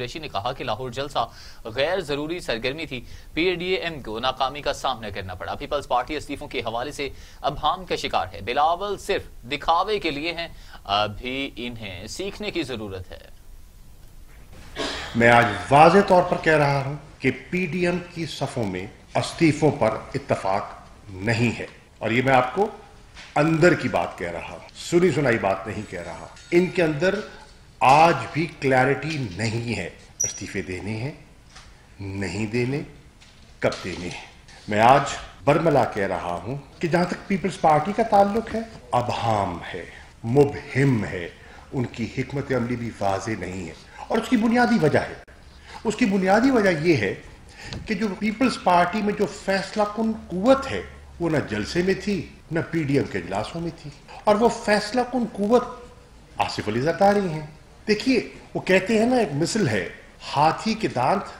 कुरैशी ने कहा कि लाहौर जलसा गैर जरूरी सरगर्मी थी, PDM को नाकामी का सामना करना पड़ा। पीपल्स पार्टी इस्तीफों के हवाले से अभाम का शिकार है। बिलावल सिर्फ दिखावे के लिए हैं, अभी इन्हें सीखने की जरूरत है। मैं आज वाज़े तौर पर कह रहा हूं कि PDM की सफों में इस्तीफों पर इत्तफाक नहीं है, और ये मैं आपको अंदर की बात कह रहा हूं, सुनी सुनाई बात नहीं कह रहा। इनके अंदर आज भी क्लैरिटी नहीं है, इस्तीफे देने हैं, नहीं देने, कब देने हैं। मैं आज बरमला कह रहा हूं कि जहां तक पीपल्स पार्टी का ताल्लुक है, अबहाम है, मुबहिम है, उनकी हिकमत अमली भी वाज़े नहीं है। और उसकी बुनियादी वजह है, उसकी बुनियादी वजह यह है कि जो पीपल्स पार्टी में जो फैसला कुन कुव्वत है वो न जलसे में थी न PDM के इजलासों में थी, और वो फैसला कुन कुव्वत आसिफ अली जरदारी हैं। देखिए, वो कहते हैं ना, एक मिसल है, हाथी के दांत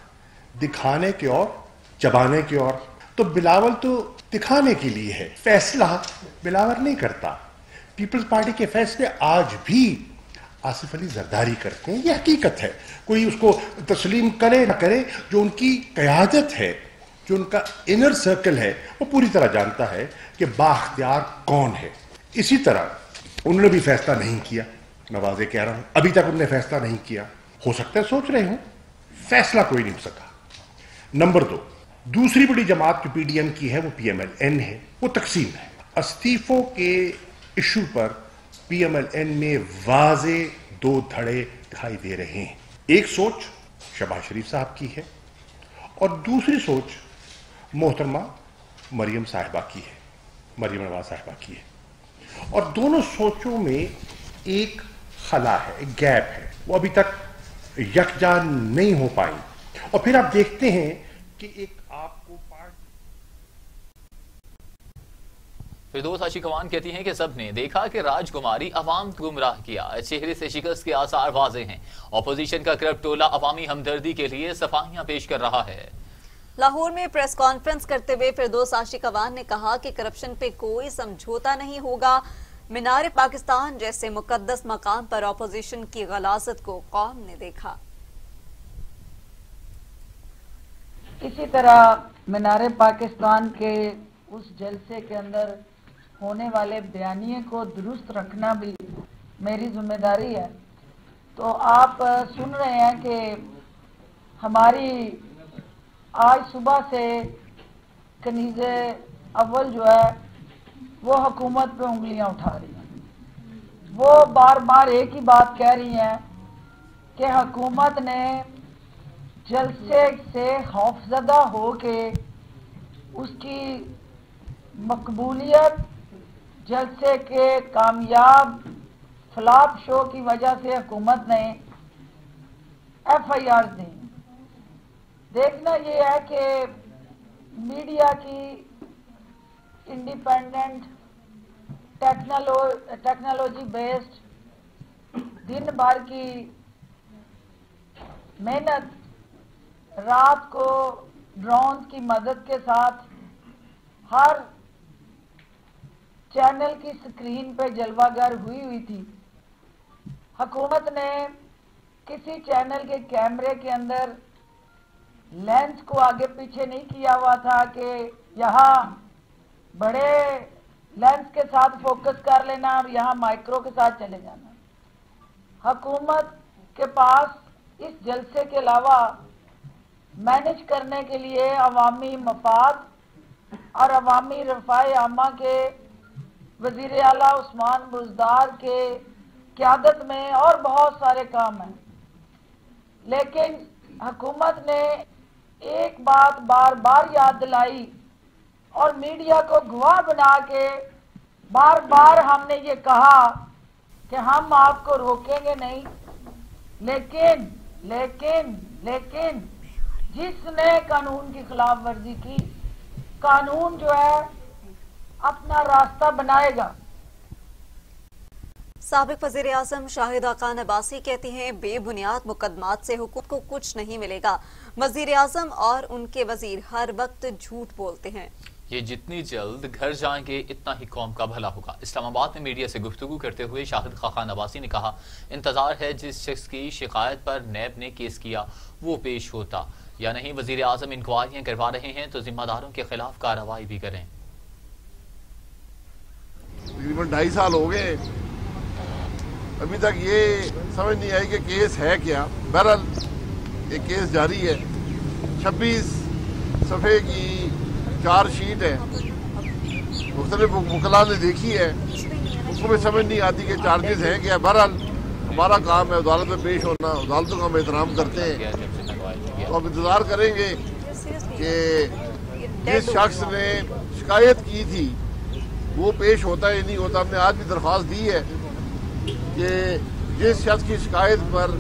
दिखाने के और चबाने के और। तो बिलावल तो दिखाने के लिए है, फैसला बिलावल नहीं करता। पीपल्स पार्टी के फैसले आज भी आसिफ अली जरदारी करते हैं, यह हकीकत है। कोई उसको तस्लीम करे ना करे, जो उनकी क़यादत है, जो उनका इनर सर्कल है, वो पूरी तरह जानता है कि बाख्तियार कौन है। इसी तरह उन्होंने भी फैसला नहीं किया, मैं वाज़े कह रहा हूं, अभी तक उन्होंने फैसला नहीं किया। हो सकता है सोच रहे हूं, फैसला कोई नहीं हो सका। नंबर 2, दूसरी बड़ी जमात जो PDM की है वो PMLN है, वो तकसीम है। इस्तीफों के इशू पर PMLN में वाज़े 2 धड़े दिखाई दे रहे हैं। एक सोच शहबाज शरीफ साहब की है और दूसरी सोच मोहतरमा मरियम साहिबा की है, मरियम नवाज साहिबा की है। और दोनों सोचों में एक खला है, एक गैप है, वो अभी तक यकजान नहीं हो पाई। और फिर आप देखते हैं कि एक आपको फिरदौस आशिकवान कहती हैं कि सबने देखा कि राजकुमारी अवाम को गुमराह किया, चेहरे से शिकस्त के आसार वाज़े हैं। ऑपोजिशन का करप्ट टोला अवामी हमदर्दी के लिए सफाइयां पेश कर रहा है। लाहौर में प्रेस कॉन्फ्रेंस करते हुए फिरदौस आशिकवान ने कहा कि करप्शन पे कोई समझौता नहीं होगा। मीनार पाकिस्तान जैसे मुकद्दस मकाम पर ऑपोजिशन की गलाजत को कौम ने देखा। इसी तरह मीनार पाकिस्तान के उस जलसे के अंदर होने वाले बयानिए को दुरुस्त रखना भी मेरी जिम्मेदारी है। तो आप सुन रहे हैं कि हमारी आज सुबह से कनीज़े अव्वल जो है वो हुकूमत पे उंगलियां उठा रही हैं। वो बार बार एक ही बात कह रही हैं कि हुकूमत ने जलसे से खौफजदा हो के उसकी मकबूलियत, जलसे के कामयाब फ्लॉप शो की वजह से हुकूमत ने FIR दी। देखना ये है कि मीडिया की इंडिपेंडेंट टेक्नोलॉजी बेस्ड दिन भर की मेहनत, रात को ड्रोन की मदद के साथ हर चैनल की स्क्रीन पे जलवागर हुई थी। हुकूमत ने किसी चैनल के कैमरे के अंदर लेंस को आगे पीछे नहीं किया हुआ था कि यहाँ बड़े लेंस के साथ फोकस कर लेना और यहाँ माइक्रो के साथ चले जाना। हुकूमत के पास इस जलसे के अलावा मैनेज करने के लिए अवामी मफाद और अवामी रफ़ाए आमा के वज़ीर आला उस्मान बुज़दार के क़यादत में और बहुत सारे काम हैं। लेकिन हुकूमत ने एक बात बार बार याद दिलाई और मीडिया को गवाह बना के बार बार हमने ये कहा कि हम आपको रोकेंगे नहीं। लेकिन लेकिन लेकिन जिसने कानून की खिलाफ वर्जी की, कानून जो है अपना रास्ता बनाएगा। साबिक वज़ीर आज़म शाहिदा खान अब्बासी कहती हैं बेबुनियाद मुकदमात से हुकूमत को कुछ नहीं मिलेगा। वज़ीर आज़म और उनके वज़ीर हर वक्त झूठ बोलते हैं। ये जितनी जल्द घर जाएंगे इतना ही कौम का भला होगा। इस्लामाबाद में मीडिया से गुफ्तगू करते हुए शाहिद खान अब्बासी ने कहा, इंतजार है जिस शख्स की शिकायत पर नैब ने केस किया वो पेश होता या नहीं। वजीर आजम इंक्वायरियां करवा रहे हैं तो जिम्मेदारों के खिलाफ कार्रवाई भी करें। तकरीबन 2.5 साल हो गए, अभी तक ये समझ नहीं आई कि केस है क्या। बहरहाल ये केस जारी है। 26 सफ़े की चार्जशीट है, मुख्तलिफ वकला ने देखी है, उसको भी समझ नहीं आती कि चार्जेस हैं क्या। बहरहाल हमारा काम है अदालत में पेश होना, अदालतों का हम एहतराम करते हैं, तो अब इंतज़ार करेंगे कि जिस शख्स ने शिकायत की थी वो पेश होता है या नहीं होता। हमने आज भी दरख्वास्त दी है कि जिस शख्स की शिकायत पर,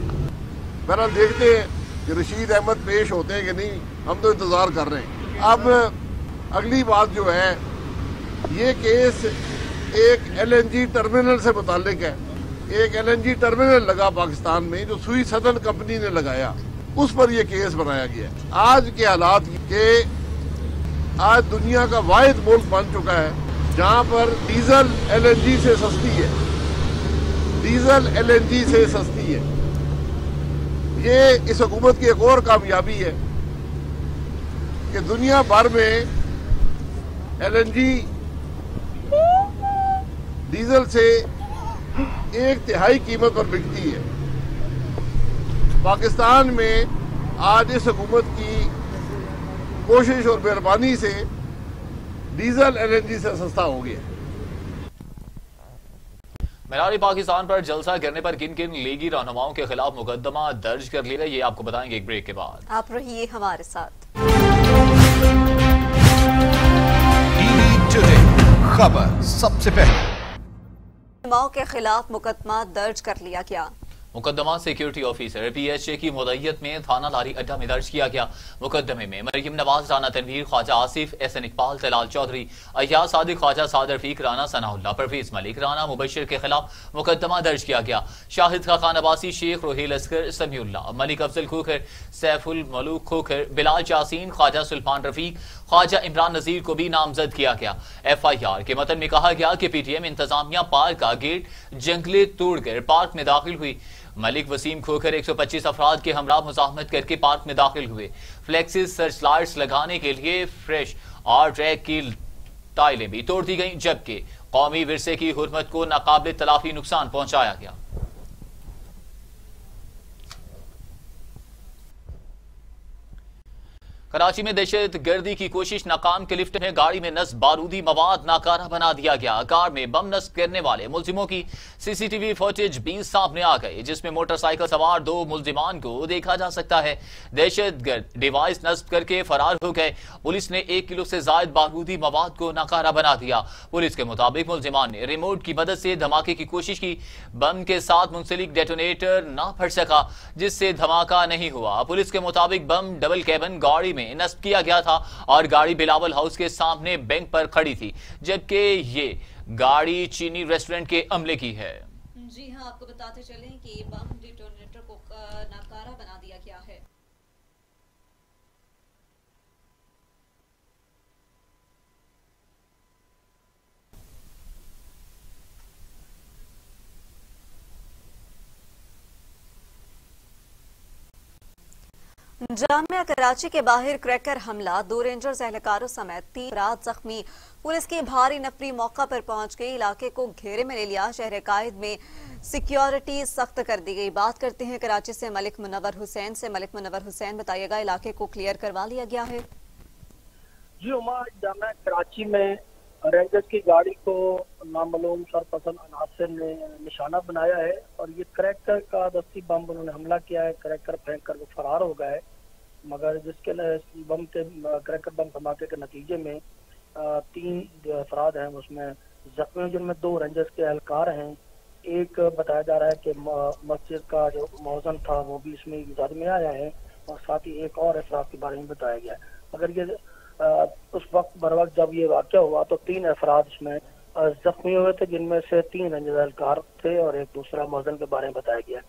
बहरहाल देखते हैं कि रशीद अहमद पेश होते हैं कि नहीं, हम तो इंतज़ार कर रहे हैं। अब अगली बात जो है, ये केस एक LNG टर्मिनल से मुताल्लिक है। एक LNG टर्मिनल लगा पाकिस्तान में जो सुई सदन कंपनी ने लगाया, उस पर यह केस बनाया गया है। आज के हालात के, आज दुनिया का वाहिद मुल्क बन चुका है जहां पर डीजल LNG से सस्ती है, डीजल LNG से सस्ती है। ये इस हुकूमत की एक और कामयाबी है कि दुनिया भर में LNG डीजल से 1/3 कीमत पर बिकती है। पाकिस्तान में आज इस हुकूमत की कोशिश और मेहरबानी से डीजल LNG से सस्ता हो गया। मीनार पाकिस्तान पर जलसा करने पर किन किन लीगी रहनुमाओं के खिलाफ मुकदमा दर्ज कर लिया, ये आपको बताएंगे एक ब्रेक के बाद। आप रहिए हमारे साथ। टुडे खबर सबसे पहले रहनुमाओं के खिलाफ मुकदमा दर्ज कर लिया गया। मुकदमा सिक्योरिटी ऑफिसर PHA की मुदैयत में थाना लारी अड्डा में दर्ज किया गया। मुकदमे में मरियम नवाज, राना तनवीर, ख्वाजा आसिफ, SN इकबाल, तलाल चौधरी, अय्याज सादिक, ख्वाजा सादर फीक, राना सनाउल्ला, परवेज मलिक, राना मुबशिर के खिलाफ मुकदमा दर्ज किया गया। शाहिद खान अब्बासी, शेख रोहेल असगर, समीउल्लाह, मलिक अफजल खोखर, सैफुल मलूक खोखर, बिलाल यासीन, ख्वाजा सुल्तान रफीक, ख्वाजा इमरान नजीर को भी नामजद किया गया। FIR के मतन में कहा गया कि PTM इंतजामिया पार्क का गेट जंगले तोड़कर पार्क में दाखिल हुई। मलिक वसीम खोखर 125 अफराद के हमरा मुजाहमत करके पार्क में दाखिल हुए। फ्लेक्सिस सर्च लाइट्स लगाने के लिए फ्रेश और ट्रैक की टाइलें भी तोड़ दी गईं, जबकि कौमी विरसे की हुर्मत को नाकाबिल तलाफी नुकसान पहुंचाया गया। कराची में दहशत गर्दी की कोशिश नाकाम के लिफ्ट में गाड़ी में नस्ब बारूदी मवाद नाकारा बना दिया गया। कार में बम नस्ब करने वाले मुलजिमों की CCTV फुटेज भी सामने आ गई, जिसमें मोटरसाइकिल सवार 2 मुलजिमान को देखा जा सकता है। दहशतगर्द डिवाइस नस्ब करके फरार हो गए। पुलिस ने 1 किलो से जायद बारूदी मवाद को नाकारा बना दिया। पुलिस के मुताबिक मुलजिमान ने रिमोट की मदद से धमाके की कोशिश की। बम के साथ मुंसलिक डेटोनेटर ना फट सका, जिससे धमाका नहीं हुआ। पुलिस के मुताबिक बम डबल कैबिन गाड़ी में नस्ब किया गया था और गाड़ी बिलावल हाउस के सामने बैंक पर खड़ी थी, जबकि ये गाड़ी चीनी रेस्टोरेंट के अमले की है। जी हां, आपको बताते चलें कि बम डिटोनेटर को नाकारा बना दिया गया है। जामिया कराची के बाहर क्रैकर हमला, 2 रेंजर्स एहलकारों समेत 3 अफराद जख्मी। पुलिस की भारी नफरी मौका पर पहुंच गई, इलाके को घेरे में ले लिया। शहर कायद में सिक्योरिटी सख्त कर दी गई। बात करते हैं कराची से मलिक मुनव्वर हुसैन से। मलिक मुनव्वर हुसैन, बताइएगा, इलाके को क्लियर करवा लिया गया है? जी उमा, जामिया कराची में रेंजर्स की गाड़ी को नामालूम सरपसंद अनासर ने निशाना बनाया है और ये क्रैकर का दस्ती बम उन्होंने हमला किया है। क्रैकर फेंक कर वो फरार हो गए, मगर जिसके बम के क्रैकर बम धमाके के नतीजे में 3 जो अफराद हैं उसमें जख्मी, जिनमें 2 रेंजर्स के एहलकार हैं। एक बताया जा रहा है कि मस्जिद का जो मौजन था वो भी इसमें इजाद में आया है और साथ ही एक और अफराद के बारे में बताया गया है। मगर ये उस वक्त बर वक्त जब ये वाक़या हुआ तो 3 अफराद इसमें जख्मी हुए थे, जिनमें से 3 रेंजर एहलकार थे और एक दूसरा मौजन के बारे में बताया गया।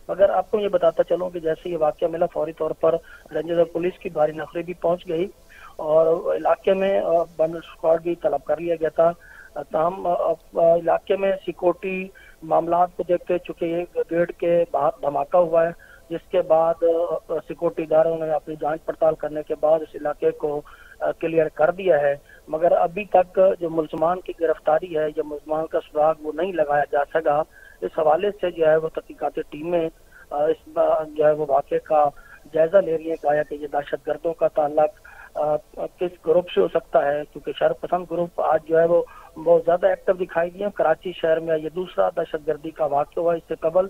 मगर आपको ये बताता चलूं कि जैसे ये वाक़या मिला, फौरी तौर पर रेंजर और पुलिस की भारी नफरी भी पहुंच गई और इलाके में बम स्क्वाड भी तलब कर लिया गया था। तमाम इलाके में सिक्योरिटी मामला को देखते चूंकि गेट के बाहर धमाका हुआ है, जिसके बाद सिक्योरिटी इदारों ने अपनी जांच पड़ताल करने के बाद इस इलाके को क्लियर कर दिया है। मगर अभी तक जो मुलजमान की गिरफ्तारी है या मुलजमान का सुराग वो नहीं लगाया जा सका। इस हवाले से जो है वो तहकीकाती टीमें इस जो है वो वाक़े का जायजा ले रही है। कहा कि ये दहशतगर्दों का ताल्लुक किस ग्रुप से हो सकता है, क्योंकि शरपसंद ग्रुप आज जो है वो बहुत ज्यादा एक्टिव दिखाई दिए। कराची शहर में ये दूसरा दहशतगर्दी का वाक़या हुआ। इससे कबल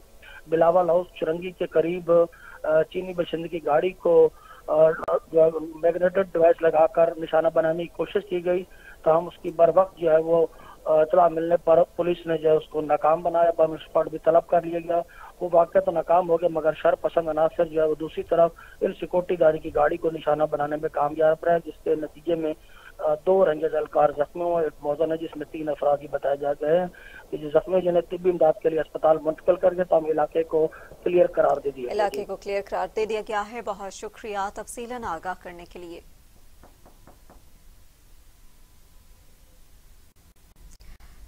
बिलावल हाउस चुरंगी के करीब चीनी बशिंदे की गाड़ी को मैग्नेटेड डिवाइस लगाकर निशाना बनाने की कोशिश की गई, ताहम उसकी बर वक्त जो है वो इतला मिलने पर पुलिस ने जो है उसको नाकाम बनाया। बम स्क्वाड भी तलब कर लिया गया। वो वाक़या तो नाकाम हो गया, मगर शर पसंद अनासर जो है वो दूसरी तरफ इन सिक्योरिटी गाड़ी की गाड़ी को निशाना बनाने में कामयाब रहे, जिसके नतीजे में 2 रेंजर्स एहलकार जख्मी हुए। एक मौजूद है जिसमें 3 अफराद ही बताए जा गए हैं कि जो जख्मी जिन्हें तिब्बी इमदाद के लिए अस्पताल मुंतकिल कर गया, तमाम इलाके को क्लियर करार दे दिया। इलाके को क्लियर करार दे दिया गया है। बहुत शुक्रिया तफसीलन आगाह करने के लिए।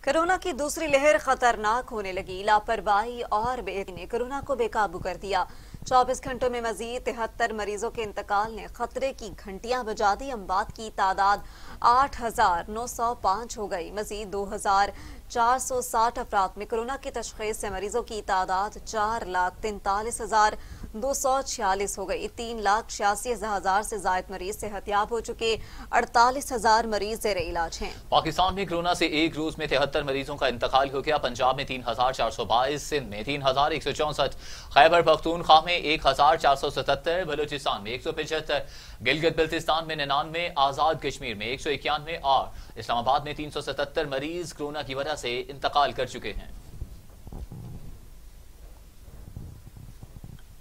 कोरोना की दूसरी लहर खतरनाक होने लगी। लापरवाही और बेहतरी ने कोरोना को बेकाबू कर दिया। 24 घंटों में मजीद 73 मरीजों के इंतकाल ने खतरे की घंटियां बजा दी। अमवात की तादाद 8,905 हो गई। मजीद 2,460 अफराद में कोरोना की तशखीस से मरीजों की तादाद 4,43,246 हो गई। 3,86,000 से ज्यादा मरीज सेहतयाब हो चुके। 48,000 मरीज जेर इलाज हैं। पाकिस्तान में कोरोना से एक रोज में 73 मरीजों का इंतकाल हो गया। पंजाब में 3,422, सिंध में 3,164, खैबर पख्तूनख्वा में 1,477, बलूचिस्तान में 175, गिलगित बल्तिस्तान में 99, आजाद कश्मीर में 191 और इस्लामाबाद में 377 मरीज कोरोना की वजह से इंतकाल कर चुके हैं।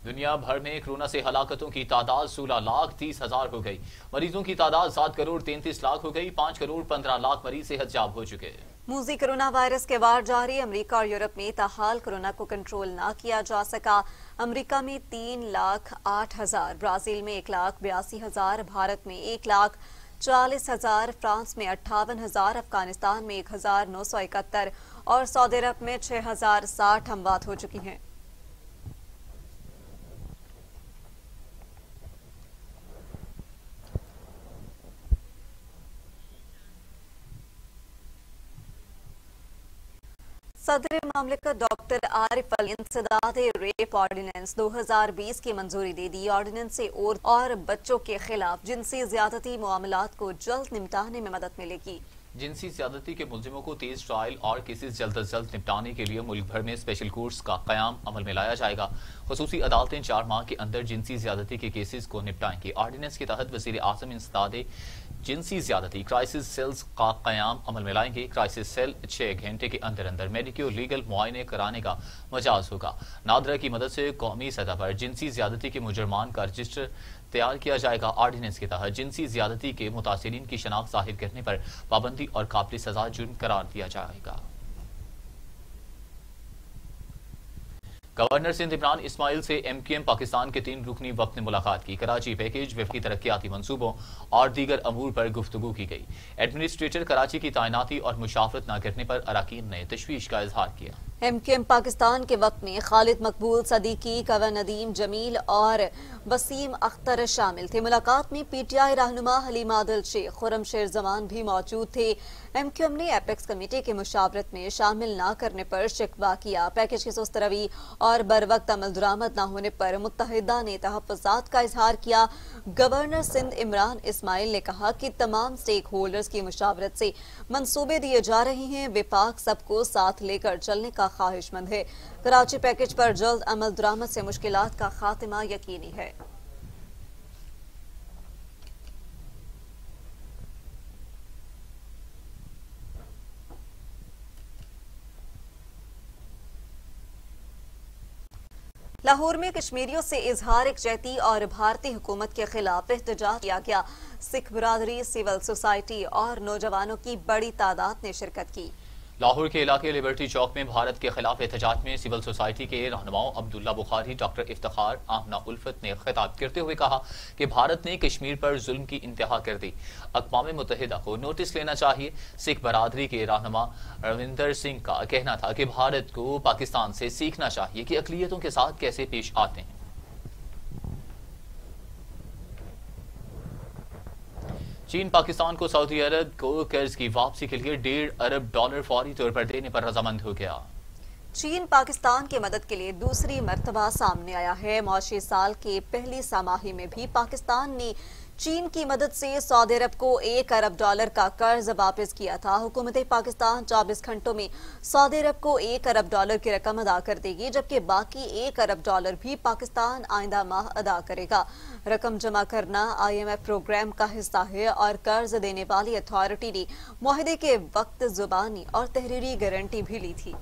दुनिया भर में कोरोना से हलाकतों की तादाद 16,30,000 हो गई। मरीजों की तादाद 7,33,00,000 हो गई। 5,15,00,000 मरीज सेहतयाब हो चुके हैं। मूजी कोरोना वायरस के वार जारी। अमेरिका और यूरोप में ताहाल कोरोना को कंट्रोल न किया जा सका। अमेरिका में 3,08,000, ब्राजील में 1,82,000, भारत में 1,40,000, फ्रांस में 58,000, अफगानिस्तान में 1,971 और सऊदी अरब में 6,060 अमवात हो चुकी हैं। सदर मामलिकत डॉक्टर आरिफ अली इंसदाद रेप ऑर्डिनेंस 2020 की मंजूरी दे दी। ऑर्डिनेंस से और बच्चों के खिलाफ जिनसी ज्यादती मामलात को जल्द निपटाने में मदद मिलेगी। जिनसी ज्यादती के मुलजिमों को तेज ट्रायल और केसेस जल्द अज जल्द निपटाने के लिए मुल्क भर में स्पेशल कोर्ट्स का कयाम अमल में लाया जाएगा। खुसूसी अदालतें 4 माह के अंदर जिनसी ज्यादती के केसेस को निपटाएंगी। ऑर्डिनेंस के तहत वज़ीर आज़म इंसदाद जिनसी ज्यादती क्राइसिस सेल्स का कयाम अमल में लाएंगे। क्राइसिस सेल 6 घंटे के अंदर अंदर मेडिको लीगल मुआयने कराने का मजाज होगा। नादरा की मदद से कौमी सतह पर जिनसी ज्यादती के मुजरमान का रजिस्टर तैयार किया जाएगा। ऑर्डिनेंस के तहत जिनसी ज्यादती के मुतासिरीन की शनाख्त जाहिर करने पर पाबंदी और काबिल सजा जुर्म करार दिया जाएगा। गवर्नर सिंध इमरान इस्माइल से MQM पाकिस्तान के 3 रुकनी वक्त ने मुलाकात की। कराची पैकेज, वफकी तरक्याती मंसूबों और दीगर अमूर पर गुफ्तगू की गई। एडमिनिस्ट्रेटर कराची की तैनाती और मुशावरत न करने पर अरकान ने तशवीश का इजहार किया। MQM पाकिस्तान के वक्त में खालिद मकबूल सदीकी, कवर नदीम जमील और वसीम अख्तर शामिल थे। मुलाकात में PTI रहनुमा हलीम आदिल शेख, खुरम शेर जमान भी मौजूद थे। MQM ने एपेक्स कमेटी के मुशावरत में शामिल न करने पर शिकवा किया। पैकेज की सुस्त रवी और बर वक्त अमल दरामद न होने पर मुत्तहिदा ने तहफ़्फ़ुज़ात का इजहार किया। गवर्नर सिंध इमरान इस्माइल ने कहा कि तमाम स्टेक होल्डर्स की मुशावरत से मंसूबे दिए जा रहे हैं। विफाक सबको साथ लेकर चलने का ख्वाहिशमंद है। कराची पैकेज पर जल्द अमल दरामद से मुश्किलात का खात्मा यकीनी है। लाहौर में कश्मीरियों से इजहार यकजहती और भारतीय हुकूमत के खिलाफ एहतजाज किया गया। सिख बरादरी, सिविल सोसाइटी और नौजवानों की बड़ी तादाद ने शिरकत की। लाहौर के इलाके लिबर्टी चौक में भारत के खिलाफ एहतजाज में सिविल सोसाइटी के रहनुमाओं अब्दुल्ला बुखारी, डॉक्टर इफ्तिखार, आमना उल्फत ने खिताब करते हुए कहा कि भारत ने कश्मीर पर जुल्म की इंतहा कर दी। अक़वाम मुत्तहिदा को नोटिस लेना चाहिए। सिख बरादरी के रहनुमा रविंदर सिंह का कहना था कि भारत को पाकिस्तान से सीखना चाहिए कि अक़लियतों के साथ कैसे पेश आते हैं। चीन पाकिस्तान को सऊदी अरब को कर्ज की वापसी के लिए $1.5 अरब फौरी तौर पर देने पर रजामंद हो गया। चीन पाकिस्तान की मदद के लिए दूसरी मर्तबा सामने आया है। माशी साल के पहली छमाही में भी पाकिस्तान ने चीन की मदद से सऊदी अरब को $1 अरब का कर्ज वापस किया था। हुकूमत पाकिस्तान 24 घंटों में सऊदी अरब को $1 अरब की रकम अदा कर देगी, जबकि बाकी $1 अरब भी पाकिस्तान आइंदा माह अदा करेगा। रकम जमा करना IMF प्रोग्राम का हिस्सा है और कर्ज देने वाली अथॉरिटी ने मुआहदे के वक्त जुबानी और तहरीरी गारंटी भी ली थी।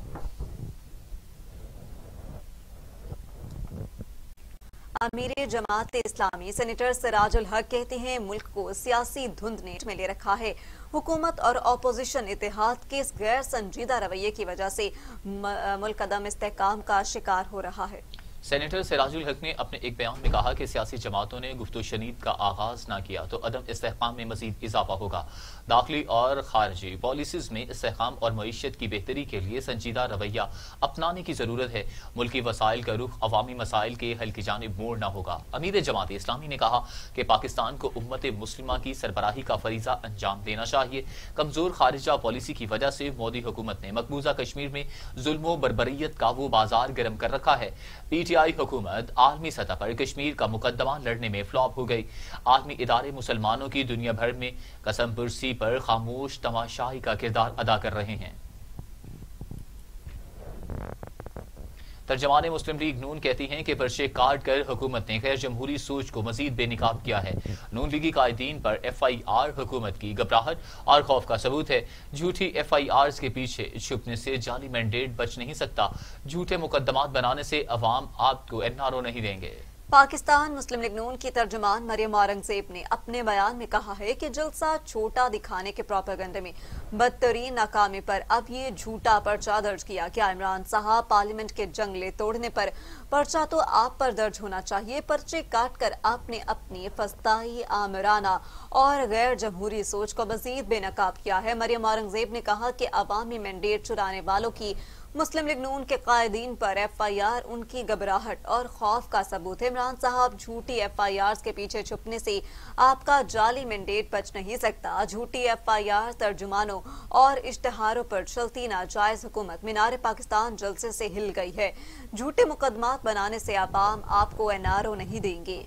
अमीर जमात इस्लामी सेनेटर सिराजुल हक कहते हैं मुल्क को सियासी धुंध ने में ले रखा है। हुकूमत और अपोजिशन इत्तेहाद के इस गैर संजीदा रवैये की वजह से मुल्क अदम इस्तेहकाम का शिकार हो रहा है। सेनेटर सिराजुल हक ने अपने एक बयान में कहा कि सियासी जमातों ने गुफ्तगू शनीद का आगाज न किया तो अदम इस्तेहकाम में मजीद इजाफा होगा। दाखिली और खारजी पॉलिसीज में इस्तेहकाम और मईशत की बेहतरी के लिए संजीदा रवैया अपनाने की जरूरत है। मुल्की वसाइल का रुख अवामी मसाइल के हल की जानिब मोड़ना होगा। अमीर जमात इस्लामी ने कहा कि पाकिस्तान को उम्मत मुस्लिमा की सरबराही का फरीजा अंजाम देना चाहिए। कमजोर खारिजा पॉलिसी की वजह से मोदी हुकूमत ने मकबूजा कश्मीर में जुल्म बर्बरियत का वो बाजार गर्म कर रखा है। PTI हुकूमत आलमी सतह पर कश्मीर का मुकदमा लड़ने में फ्लॉप हो गई। आलमी इदारे मुसलमानों की दुनिया भर में कसम पुरसी पर खामोश तमाशाई का किरदार अदा कर रहे हैं। तर्जमान मुस्लिम लीग नून कहती हैं कि पर्चे काट कर हुकूमत ने गैर जमहूरी सोच को मजीद बेनिकाब किया है। नून लीगी कायदीन पर FIR हुकूमत की घबराहट और खौफ का सबूत है। झूठी FIRs के पीछे छुपने से जाली मैंडेट बच नहीं सकता। झूठे मुकदमात बनाने से अवाम आपको NRO नहीं देंगे। पाकिस्तान मुस्लिम लीग नून की तर्जुमान मरियम औरंगजेब ने अपने बयान में कहा है कि जलसा छोटा दिखाने के प्रोपेगेंडे में बदतरीन नाकामी पर अब ये झूठा पर्चा दर्ज किया। क्या इमरान साहब पार्लियामेंट के जंगले तोड़ने पर पर्चा तो आप पर दर्ज होना चाहिए। पर्चे काट कर आपने अपनी फस्ताई आमराना और गैर जमहूरी सोच को मजीद बेनकाब किया है। मरियम औरंगजेब ने कहा कि अवामी मैंडेट चुराने वालों की मुस्लिम लीग नून के कायदीन पर FIR उनकी घबराहट और खौफ का सबूत है। इमरान साहब झूठी FIRs के पीछे छुपने से आपका जाली मैंडेट बच नहीं सकता। झूठी FIR तर्जुमानों और इश्तिहारों पर चलती नाजायज हुकूमत मीनार पाकिस्तान जलसे से हिल गई है। झूठे मुकदमात बनाने से अवाम आपको NRO नहीं देंगे।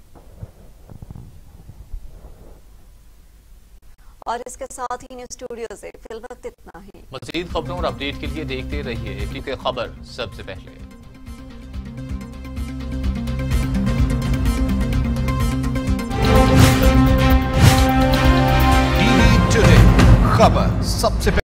और इसके साथ ही न्यूज़ स्टूडियो से फिलवक्त इतना ही। मज़ीद खबरों और अपडेट के लिए देखते रहिए क्योंकि खबर सबसे पहले। टीवी टुडे खबर सबसे पहले।